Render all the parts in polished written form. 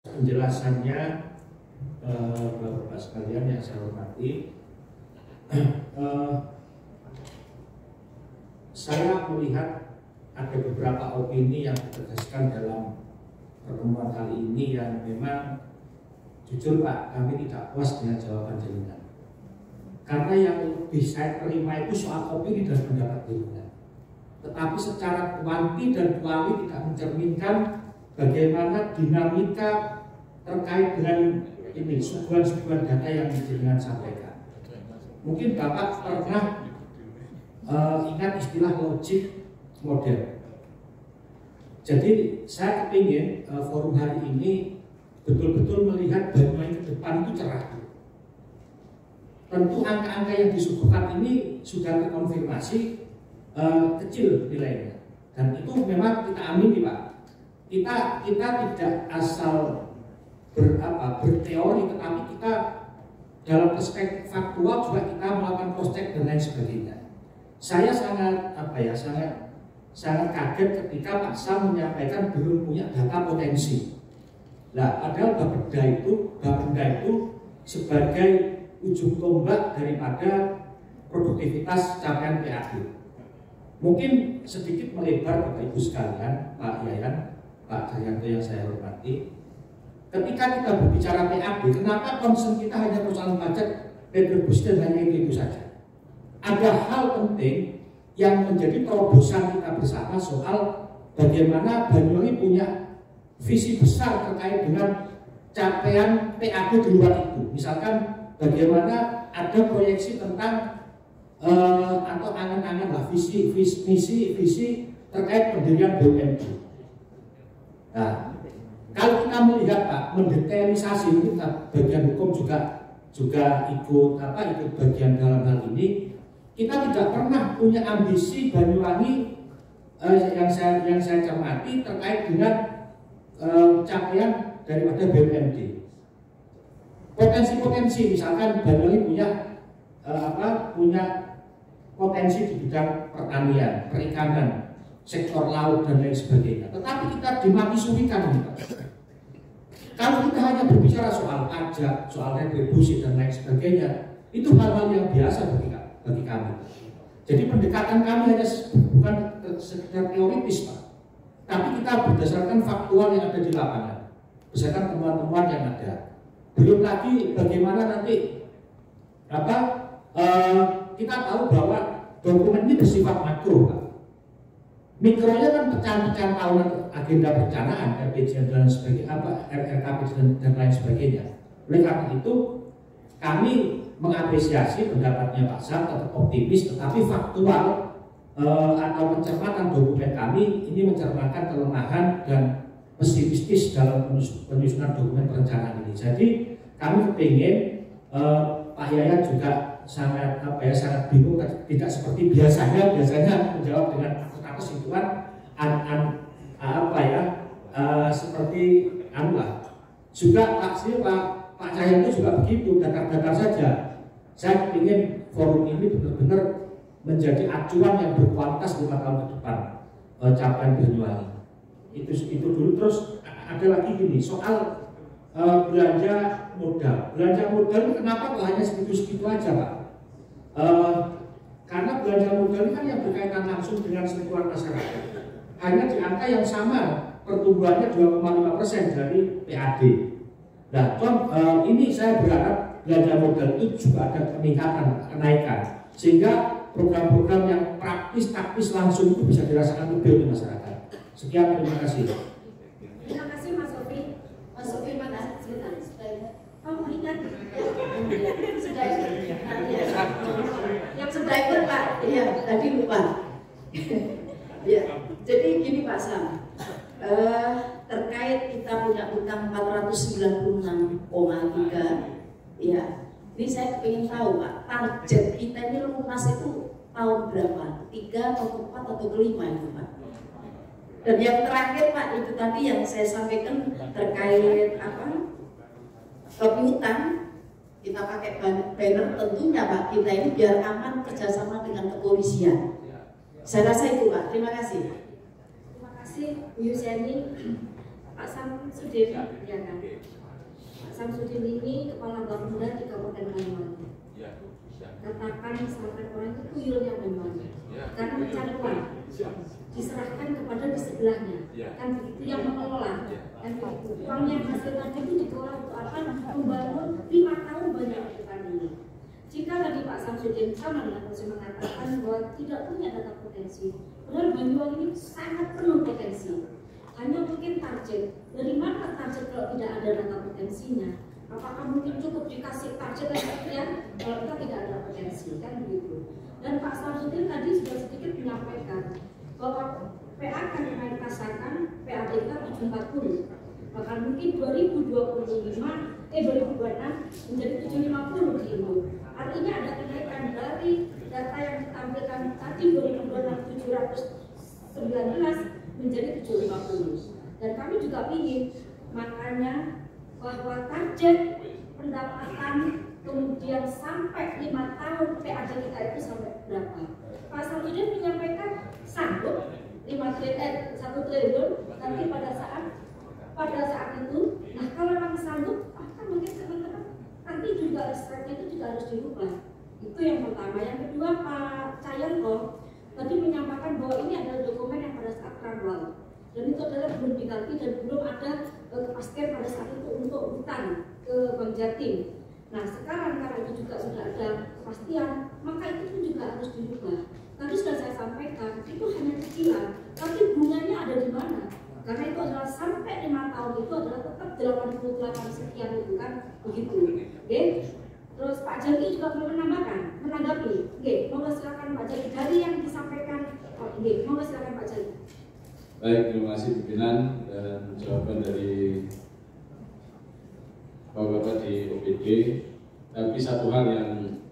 Penjelasannya Bapak sekalian yang saya hormati, saya melihat ada beberapa opini yang ditegaskan dalam pertemuan kali ini yang memang jujur Pak, kami tidak puas dengan jawaban jenengan. Karena yang lebih saya terima itu soal opini dan pendapat jenengan, tetapi secara kuanti dan kuali tidak mencerminkan bagaimana dinamika terkait dengan ini suguhan-suguhan data yang jenengan sampaikan. Mungkin Bapak pernah ingat istilah logik model. Jadi saya ingin forum hari ini betul-betul melihat Banyuwangi ke depan itu cerah. Tentu angka-angka yang disuguhkan ini sudah terkonfirmasi kecil nilainya, dan itu memang kita amini Pak. Kita tidak asal berteori, tetapi kita dalam perspektif faktual juga kita melakukan cross check dan lain sebagainya. Saya sangat kaget ketika Pak Sam menyampaikan belum punya data potensi. Nah, padahal Bapeda itu sebagai ujung tombak daripada produktivitas capaian PAD. Mungkin sedikit melebar Bapak Ibu sekalian, Pak Yayan, Pak Daryanto yang saya hormati. Ketika kita berbicara PAD, kenapa concern kita hanya persoalan pajak, retribusi dan hanya itu saja? Ada hal penting yang menjadi terobosan kita bersama soal bagaimana Banyuwangi punya visi besar terkait dengan capaian PAD di luar itu. Misalkan bagaimana ada proyeksi tentang atau angan-angan lah visi terkait pendirian BUMD. Nah, kalau kita melihat Pak, mendetailisasi kita bagian hukum juga ikut bagian dalam hal ini. Kita tidak pernah punya ambisi Banyuwangi yang saya cermati terkait dengan capaian daripada BUMD. Potensi-potensi misalkan Banyuwangi punya potensi di bidang pertanian, perikanan, sektor laut dan lain sebagainya. Tetapi kita dimati-surikan. Kalau kita hanya berbicara soal pajak, soal retribusi dan lain sebagainya, itu hal-hal yang biasa bagi kami. Jadi pendekatan kami hanya bukan sekedar teoritis Pak, tapi kita berdasarkan faktual yang ada di lapangan, berdasarkan temuan-temuan yang ada. Belum lagi bagaimana nanti kita tahu bahwa dokumen ini bersifat makro Pak. Mikronya kan pecahan-pecahan tahunan agenda perencanaan, RPJM dan sebagainya, RKP dan lain sebagainya. Oleh karena itu, kami mengapresiasi pendapatnya Pak Sam, tetap optimis, tetapi faktual atau pencermatan dokumen kami ini mencerminkan kelemahan dan pesimistis dalam penyusunan dokumen perencanaan ini. Jadi kami kepingin Pak Yayan juga sangat bingung, tidak seperti biasanya menjawab dengan kesimpulan seperti juga Pak Cahyo itu juga begitu, datar-datar saja. Saya ingin forum ini benar-benar menjadi acuan yang berkualitas 5 tahun ke depan capaian Banyuwangi. Itu dulu. Terus ada lagi gini soal belanja modal. Belanja modal kenapa kok hanya segitu-segitu aja Pak? Karena belanja modal ini kan yang berkaitan langsung dengan sentuhan masyarakat. Hanya di angka yang sama, pertumbuhannya 2,5% dari PAD. Nah, ini saya berharap belanja modal itu juga ada kenaikan, sehingga program-program yang praktis, taktis langsung itu bisa dirasakan lebih oleh masyarakat. Sekian, terima kasih. Terima kasih Mas Sofi. Mas Sofi mana? Sebentar. Oh, ingat. Sudah yang sudah ikut Pak. Iya, tadi lupa. Ya, jadi gini Pak Sam. Terkait kita punya utang 496,3, ya. Ini saya ingin tahu Pak, target kita ini lunas itu tahun berapa? 3 atau 4 atau 5 itu Pak? Dan yang terakhir Pak, itu tadi yang saya sampaikan terkait kepiutang, kita pakai banner tentunya Pak, kita ini biar aman kerjasama dengan kepolisian. Saya rasa itu Pak, terima kasih. Terima kasih Bu Yusiani. Pak Samsudin, ya kan? Pak Samsudin ini kepala Bapeda di Kabupaten Banyuwangi. Katakan misalkan orang itu tuyulnya memang, karena mencari uang, diserahkan kepada di sebelahnya, kan begitu yang mengelola, kan begitu. Uang yang hasil tadi itu dikelola untuk apa? Membangun 5 tahun banyak ke depan ini. Jika tadi Pak Samsudin sama dengan Pak mengatakan bahwa tidak punya data potensi, padahal Banyuwangi ini sangat penuh potensi. Hanya mungkin target, dari mana target kalau tidak ada data potensinya? Apakah mungkin cukup dikasih target yang sekian kalau kita tidak ada potensi, kan begitu. Dan Pak Samsudin tadi sudah sedikit menyampaikan bahwa PA akan kami rasakan PAD kita 740, bahkan mungkin 2026 menjadi 750 di Indo. Artinya ada kenaikan dari data yang ditampilkan tadi 2026 719 menjadi 750. Dan kami juga ingin, makanya bahwa target pendapatan kemudian sampai 5 tahun PAD kita itu sampai berapa? Pak Samsudin menyampaikan sanggup 1 triliun nanti pada saat itu. Nah, kalau memang sanggup, maka mungkin teman-teman nanti juga risetnya itu juga harus dirubah. Itu yang pertama. Yang kedua, Pak Cahyanto tadi menyampaikan bahwa ini adalah dokumen yang pada saat rangwal, dan itu adalah belum diganti dan belum ada kepastian pada saat itu untuk hutang ke Bank Jatim. Nah, sekarang karena itu juga sudah ada kepastian, maka itu pun juga harus dirubah. Tadi sudah saya sampaikan, itu hanya cicilan, tapi bunganya ada di mana? Karena itu adalah sampai 5 tahun itu adalah tetap 88 sekian itu kan, begitu. Oke? Terus Pak Jaki juga mau menanggapi. Oke, mau silakan Pak Jaki dari yang disampaikan. Oke, mau silakan Pak Jaki. Baik, terima kasih pimpinan dan jawaban dari Bapak-bapak di OPD. Tapi satu hal yang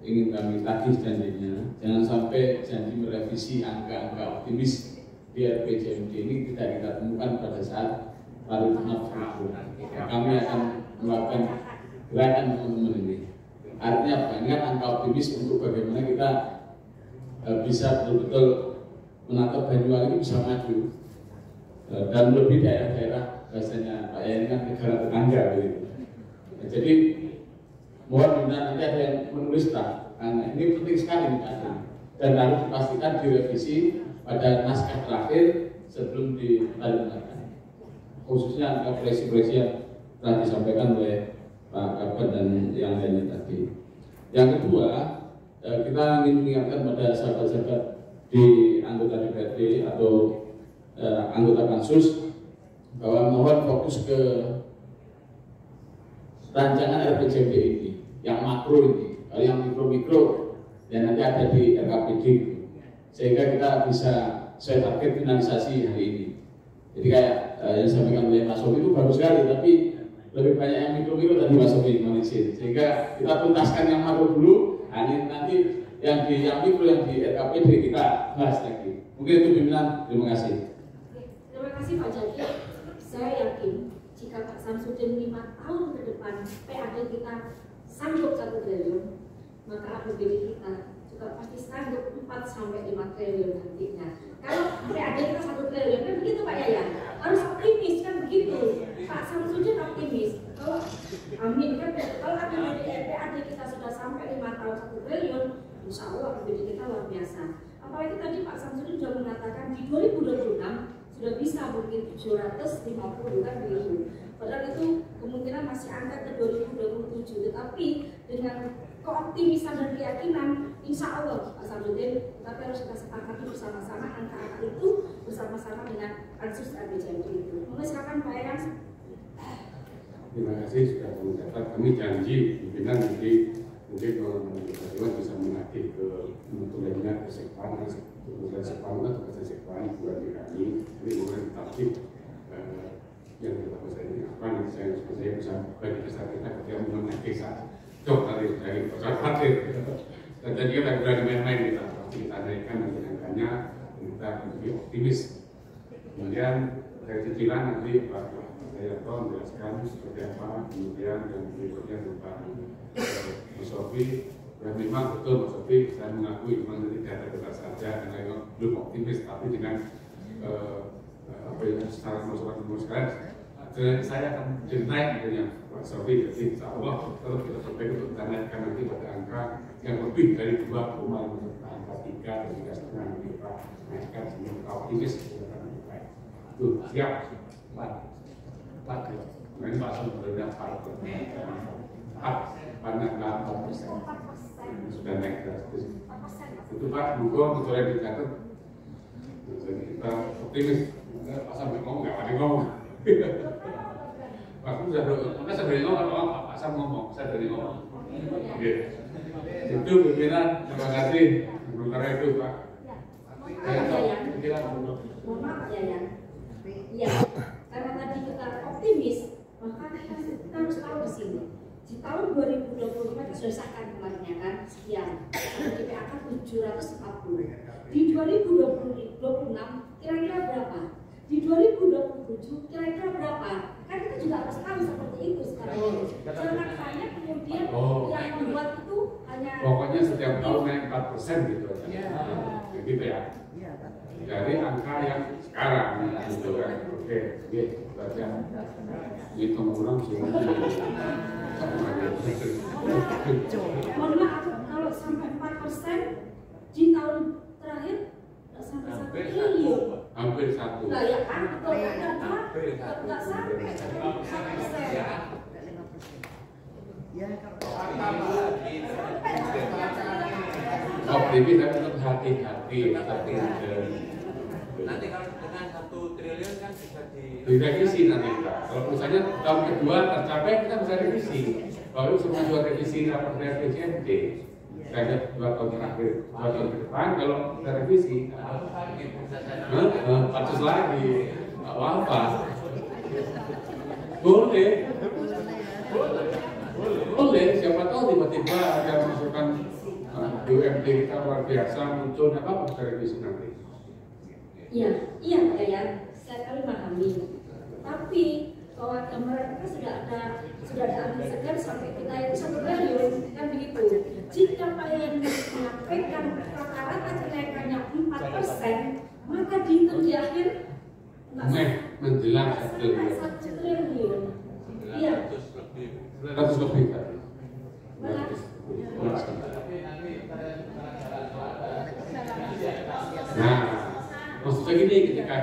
ingin kami tagih janjinya, jangan sampai janji merevisi angka-angka optimis di RPJMD ini tidak kita temukan pada saat paripurna berlaku. Kami akan melakukan gerakan teman-teman ini. Artinya apa? Ini kan angka optimis untuk bagaimana kita bisa betul-betul menatap Banyuwangi bisa maju dan lebih daerah-daerah, bahasanya Pak Ya ini kan negara tetangga begitu. Nah, jadi mohon nanti ada yang menulis tak, karena ini penting sekali dan harus dipastikan direvisi pada naskah terakhir sebelum ditandatangani. Khususnya angka proyeksi yang telah disampaikan oleh Pak Kabet dan yang lainnya tadi. Yang kedua, kita ingin mengingatkan pada sahabat-sahabat di anggota DPRD atau anggota Pansus bahwa mohon fokus ke rancangan RPJMD ini, yang makro ini. Kalau yang mikro-mikro yang nanti ada di RKPD, sehingga kita bisa sesuai target finalisasi hari ini. Jadi kayak yang disampaikan oleh Mas Sofi itu bagus sekali, tapi lebih banyak yang mikro-mikro tadi Mas Sofi manajin, sehingga kita tuntaskan yang makro dulu. Nanti yang mikro yang di RKPD kita bahas lagi. Mungkin itu pimpinan. Terima kasih. Terima kasih Pak Jaki. Saya yakin jika Pak Samsudin 5 tahun ke depan PAD kita sanggup 1 triliun, maka APBD kita juga pasti sanggup 4 sampai 5 triliun nantinya. Kalau PAD kita 1 triliun kan begitu Pak Yaya, harus optimis kan begitu. Pak Samsudin optimis. Kalau amin kan, kalau APBD PAD kita sudah sampai 5 tahun 1 triliun, insya Allah APBD kita luar biasa. Apalagi tadi Pak Samsudin sudah mengatakan di 2026 sudah bisa mungkin 750 kan begitu. Padahal itu kemungkinan masih angka ke 2027, tetapi dengan keoptimisan dan keyakinan, insya Allah Pak Samsudin, tapi harus kita sepakati bersama-sama angka-angka itu bersama-sama dengan pansus RPJMD itu. Mungkin silakan Pak Eyang. Terima kasih sudah mencatat. Kami janji pimpinan nanti mungkin kalau teman-teman bisa menagih ke lainnya ke Sekpan, kemudian Sekpan atau ke Sekpan buat kami. Ini mulai ditagih yang kita bahasa ini apa nanti saya bisa bagi besar kita ketika menagih saat jok dari pesawat parkir. Dan jadi kita berani main-main kita pasti kita naikkan nanti angkanya dan kita lebih optimis. Kemudian dari cicilan nanti Pak saya menjelaskan seperti apa, kemudian yang berikutnya tentang Mas Sofi. Dan memang betul Mas Sofi, saya mengakui memang nanti data saja karena belum optimis, tapi dengan apa yang secara masyarakat sekalian Dan saya akan jadi naik dengan Pak Sofi, jadi insya Allah kalau kita sampai untuk kita naikkan nanti pada angka yang lebih dari 2, angka 3 atau 3,5 nanti kita naikkan sehingga kita optimis kita akan lebih baik. Tuh, siap. Pak, ini Pak Sofi sudah banyak 4% sudah naik drastis. Itu Pak, monggo boleh dicatat. Jadi kita optimis. Pak sampai ngomong nggak ada ngomong. Pak saya dari ngomong, Pak Sam ngomong, saya dari ngomong. Oke. Itu pimpinan, terima kasih. Sementara itu Pak. Mohon maaf ya Yan. Iya, karena tadi kita optimis, maka kita harus tahu di sini. Di tahun 2025 kita sudah sahkan kemarin ya kan, sekian. DPAK 740. Di 2026 kira-kira berapa? Di 2027 kira-kira berapa? Kan kita juga harus tahu seperti itu sekarang. Jangan hanya kemudian yang membuat itu hanya pokoknya setiap tahun naik 4% gitu. Gitu ya. Dari angka yang sekarang gitu kan. Oke, baca hitung ulang semua. Mohon maaf kalau sampai 4% di tahun terakhir sampai 1 triliun. Hampir 1. Nah ya kan, nggak sampai 1%. Optimis tapi tetap hati-hati. Nanti kalau dengan 1 triliun kan bisa direvisi nanti Pak. Kalau misalnya tahun kedua tercapai kita bisa revisi. Baru semua revisi rapor RPJMD. Saya lihat 2 tahun terakhir, 2 tahun ke depan kalau kita revisi, patut lagi apa? Boleh. Siapa tahu tiba-tiba ada masukan UMD kita luar biasa muncul, apa bisa revisi nanti? Iya ya, saya kali memahami. Tapi bahwa mereka sudah ada angin segar sampai kita itu 1 triliun kan begitu. Jika Pak yang menyampaikan rata-rata kenaikannya 4%, maka dihitung di akhir menjelang 1 triliun. Iya. 100 lebih tadi. Nah, maksudnya gini, ketika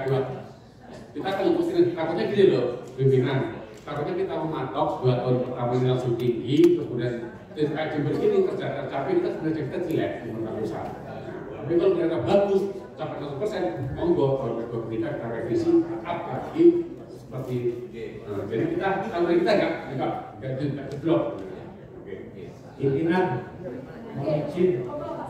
kita kalau takutnya gini loh, pimpinan, takutnya kita mematok 2 tahun pertama ini langsung tinggi, kemudian kayak jember ini tercapai kita sebenarnya kita jelek menurut usaha. Tapi kalau ternyata bagus, capai 100%, monggo kalau kedua kita revisi up lagi seperti jadi kita nggak jeblok. Pimpinan mohon izin,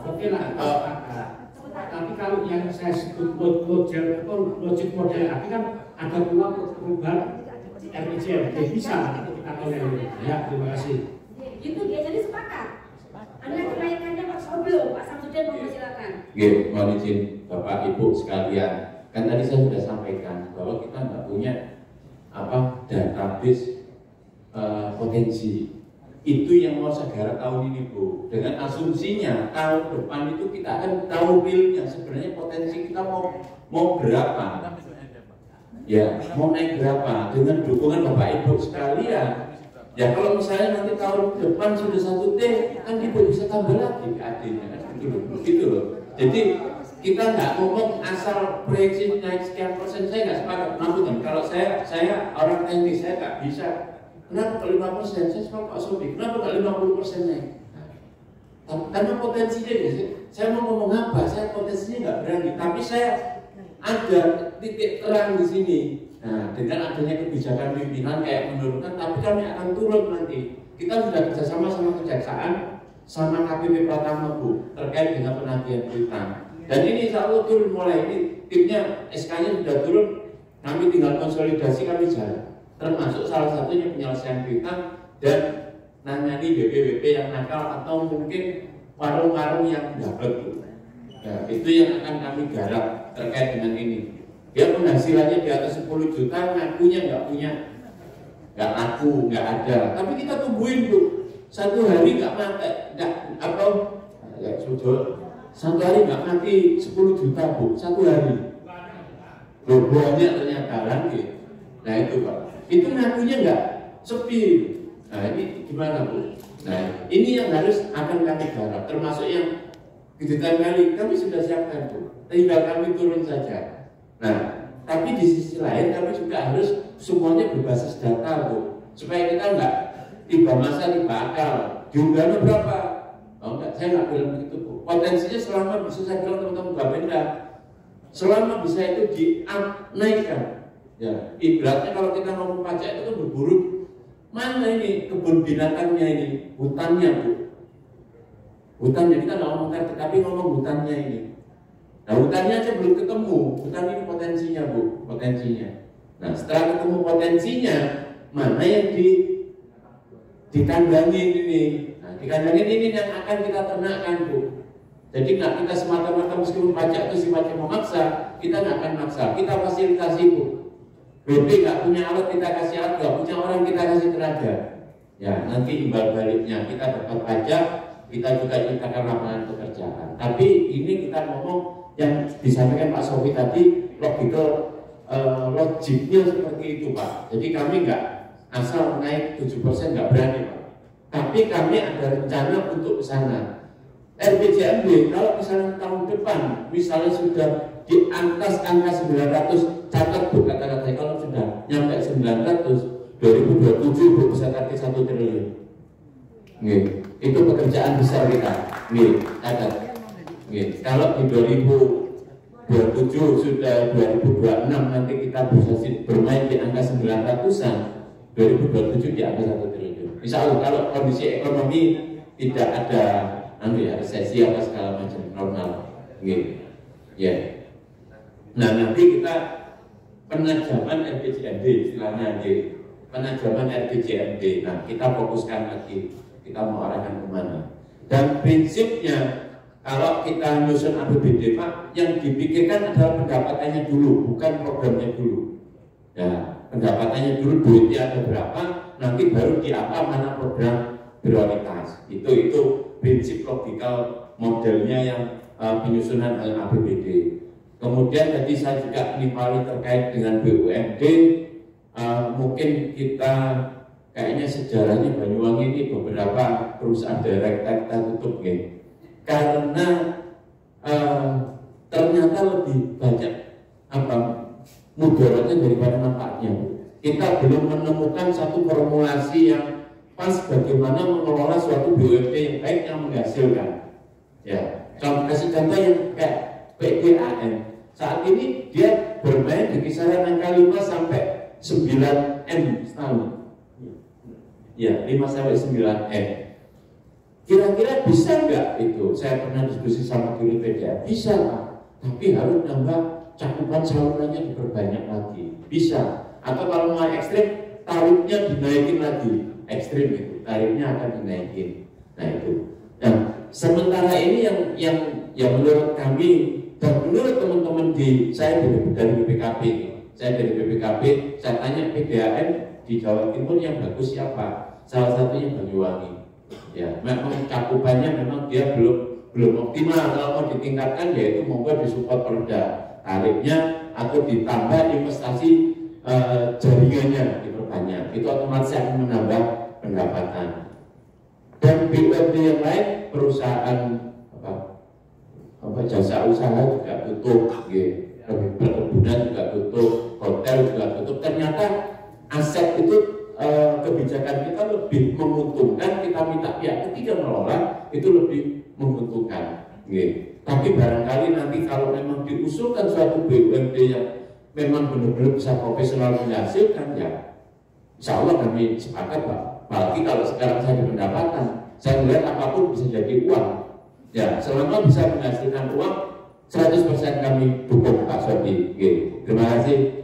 oke lah kalau ada. Tapi kalau yang saya sebut logik model tadi kan ada pula perubahan RPJMD bisa kita tolerir. Ya, terima kasih. Itu dia jadi sepakat. Anda kenaikannya Pak Sobel, Pak Samsudin mau silakan. Mohon izin Bapak Ibu sekalian. Kan tadi saya sudah sampaikan bahwa kita nggak punya database potensi. Itu yang mau saya garap tahun ini Bu. Dengan asumsinya tahun depan itu kita akan tahu realnya sebenarnya potensi kita mau berapa. Ya, mau naik berapa dengan dukungan Bapak Ibu sekalian. Ya kalau misalnya nanti tahun depan sudah 1T, kan Ibu bisa tambah lagi KD-nya kan begitu loh. Jadi kita nggak ngomong asal proyeksi naik sekian persen, saya nggak sepakat. Namun kalau saya orang teknis, saya nggak bisa. Kenapa ke 5%? Saya sama Pak Sofi, kenapa nggak 50% naik? Karena potensinya, saya mau ngomong apa? Saya potensinya nggak berani, tapi saya ada titik terang di sini. Nah, dengan adanya kebijakan pimpinan kayak menurunkan, tapi kami akan turun nanti. Kita sudah kerjasama sama Kejaksaan, sama KPP Pratama Bu, terkait dengan penagihan piutang. Dan ini insya Allah turun mulai ini, timnya SK-nya sudah turun, kami tinggal konsolidasi, kami jalan. Termasuk salah satunya penyelesaian piutang dan nangani BPWP yang nakal atau mungkin warung-warung yang dapat. Nah, itu yang akan kami garap terkait dengan ini. Dia penghasilannya di atas 10 juta, ngakunya nggak laku, nggak ada. Tapi kita tungguin Bu, 1 hari nggak mati, satu hari nggak mati 10 juta Bu, 1 hari. Loh, banyak ternyata kan gitu. Nah itu Pak, itu ngakunya nggak sepi. Nah ini gimana Bu? Nah ini yang harus akan kami garap, termasuk yang ditempeli kami sudah siapkan Bu, tinggal kami turun saja. Nah tapi di sisi lain kami juga harus semuanya berbasis data Bu, supaya kita nggak tiba masa tiba akal. Jumlahnya berapa? Oh enggak, saya nggak bilang begitu Bu. Potensinya selama bisa saya bilang teman-teman Bapenda, selama bisa itu dinaikkan. Ya, ibaratnya kalau kita ngomong pajak itu kan berburu, mana ini kebun binatangnya ini, hutannya Bu. Hutannya kita nggak ngomong tapi ngomong hutannya ini. Nah hutannya aja belum ketemu, hutan ini potensinya Bu, potensinya. Nah setelah ketemu potensinya, mana yang dikandangin ini. Nah dikandangin ini yang akan kita ternakkan Bu. Jadi nggak kita semata-mata meskipun pajak itu sifatnya memaksa, kita nggak akan maksa, kita fasilitasi Bu. BP nggak punya alat kita kasih alat, nggak punya orang kita kasih tenaga. Ya nanti imbal baliknya kita dapat pajak, kita juga ciptakan lapangan pekerjaan. Tapi ini kita ngomong yang disampaikan Pak Sofi tadi, logiknya seperti itu Pak. Jadi kami nggak asal naik 7% nggak berani Pak. Tapi kami ada rencana untuk ke sana. RPJMD kalau misalnya tahun depan misalnya sudah di atas angka 900, catat Bu kata-kata kalau sudah nyampe 900 2027 Bu bisa target 1 triliun. Nih, itu pekerjaan besar kita. Nih, catat. Nih, kalau di 2027 sudah 2026 nanti kita bisa bermain di angka 900-an, 2027 di angka 1 triliun. Insya Allah kalau kondisi ekonomi tidak ada resesi apa segala macam normal. Nih, ya. Nah nanti kita penajaman RPJMD istilahnya penajaman RPJMD. Nah kita fokuskan lagi kita mau arahkan kemana. Dan prinsipnya kalau kita nyusun APBD Pak, yang dipikirkan adalah pendapatannya dulu, bukan programnya dulu. Ya pendapatannya dulu, duitnya ada berapa, nanti baru di apa mana program prioritas. Itu prinsip logikal modelnya yang penyusunan APBD. Kemudian tadi saya juga nimpali terkait dengan BUMD, mungkin kita kayaknya sejarahnya Banyuwangi ini beberapa perusahaan direct kita tutup ya. Karena ternyata lebih banyak mudaratnya daripada manfaatnya. Kita belum menemukan satu formulasi yang pas bagaimana mengelola suatu BUMD yang baik yang menghasilkan. Ya, kasih contoh yang kayak PDAM. Saat ini dia bermain di kisaran angka 5 sampai 9 M setahun. Ya, 5 sampai 9 M. Kira-kira bisa nggak itu? Saya pernah diskusi sama guru PDA. Bisa Pak, tapi harus nambah cakupan salurannya diperbanyak lagi. Bisa. Atau kalau mau ekstrim, tarifnya dinaikin lagi. Ekstrim itu, tarifnya akan dinaikin. Nah itu. Nah, sementara ini yang menurut kami dan menurut teman-teman saya dari BPKB, saya tanya PDAM di Jawa Timur yang bagus siapa? Salah satunya Banyuwangi. Ya, memang cakupannya memang dia belum optimal. Kalau mau ditingkatkan yaitu monggo disupport perda tarifnya atau ditambah investasi jaringannya diperbanyak. Itu otomatis akan menambah pendapatan. Dan BUMD yang lain perusahaan jasa usaha juga tutup, perkebunan juga tutup, hotel juga tutup. Ternyata aset itu kebijakan kita lebih menguntungkan, kita minta pihak ketiga mengelola itu lebih menguntungkan. Tapi barangkali nanti kalau memang diusulkan suatu BUMD yang memang benar-benar bisa profesional menghasilkan, ya insya Allah kami sepakat Pak. Apalagi kalau sekarang saya di pendapatan, saya melihat apapun bisa jadi uang. Ya, selama bisa menghasilkan uang 100% kami dukung Pak Sofi. Terima kasih.